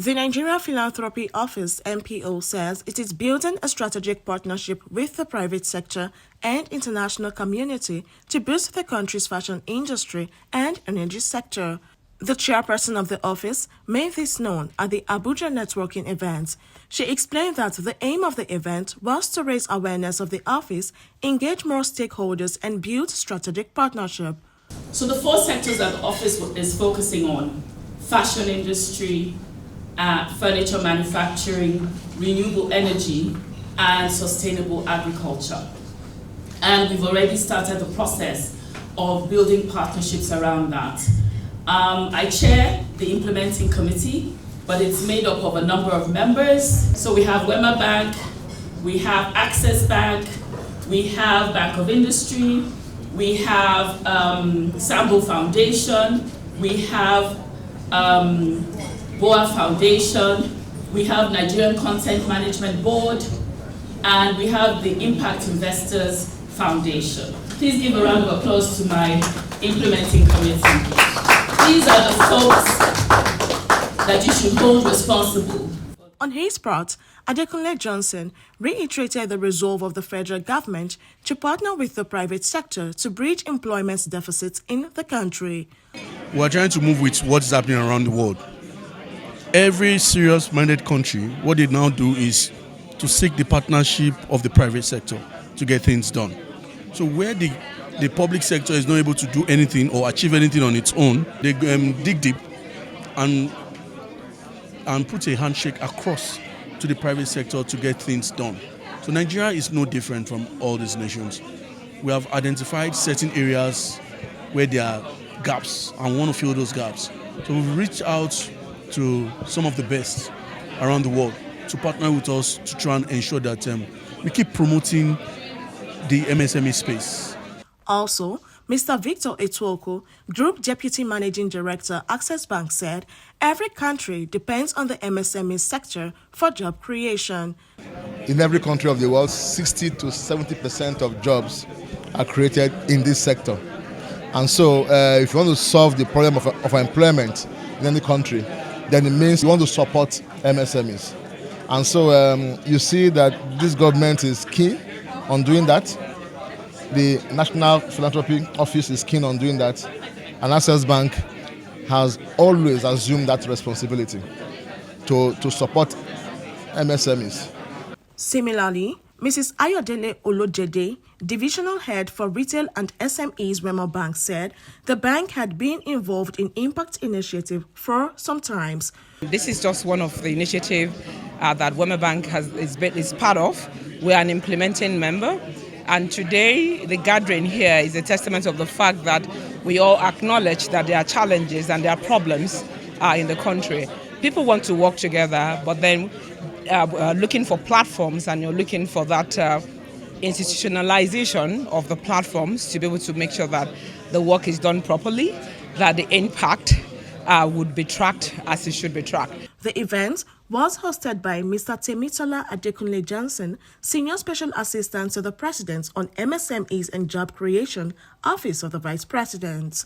The Nigeria Philanthropy Office (NPO) says it is building a strategic partnership with the private sector and international community to boost the country's fashion industry and energy sector. The chairperson of the office made this known at the Abuja networking event. She explained that the aim of the event was to raise awareness of the office, engage more stakeholders, and build strategic partnership. So the four sectors that the office is focusing on: fashion industry, furniture manufacturing, renewable energy, and sustainable agriculture. And we've already started the process of building partnerships around that. I chair the implementing committee, but it's made up of a number of members. So we have Wema Bank, we have Access Bank, we have Bank of Industry, we have Sambo Foundation, we have BOA Foundation, we have Nigerian Content Management Board, and we have the Impact Investors Foundation. Please give a round of applause to my implementing committee. These are the folks that you should hold responsible. On his part, Adekunle-Johnson reiterated the resolve of the federal government to partner with the private sector to bridge employment deficits in the country. We are trying to move with what is happening around the world. Every serious-minded country, what they now do is to seek the partnership of the private sector to get things done. So where the public sector is not able to do anything or achieve anything on its own, they dig deep and put a handshake across to the private sector to get things done. So Nigeria is no different from all these nations. We have identified certain areas where there are gaps and want to fill those gaps. So we've reached out to some of the best around the world to partner with us to try and ensure that we keep promoting the MSME space. Also, Mr. Victor Etuoko, Group Deputy Managing Director, Access Bank, said every country depends on the MSME sector for job creation. In every country of the world, 60 to 70% of jobs are created in this sector. And so if you want to solve the problem of employment in any country, then it means you want to support MSMEs. And so you see that this government is keen on doing that. The National Philanthropy Office is keen on doing that. And Access Bank has always assumed that responsibility to support MSMEs. Similarly, Mrs. Ayodele Olojede, Divisional Head for Retail and SMEs Wema Bank, said the bank had been involved in Impact Initiative for some time. This is just one of the initiatives that Wema Bank is part of. We are an implementing member. And today, the gathering here is a testament of the fact that we all acknowledge that there are challenges and there are problems in the country. People want to work together, but then looking for platforms, and you're looking for that institutionalization of the platforms to be able to make sure that the work is done properly, that the impact would be tracked as it should be tracked. The event was hosted by Mr. Temitola Adekunle-Johnson, Senior Special Assistant to the President on MSMEs and Job Creation, Office of the Vice President.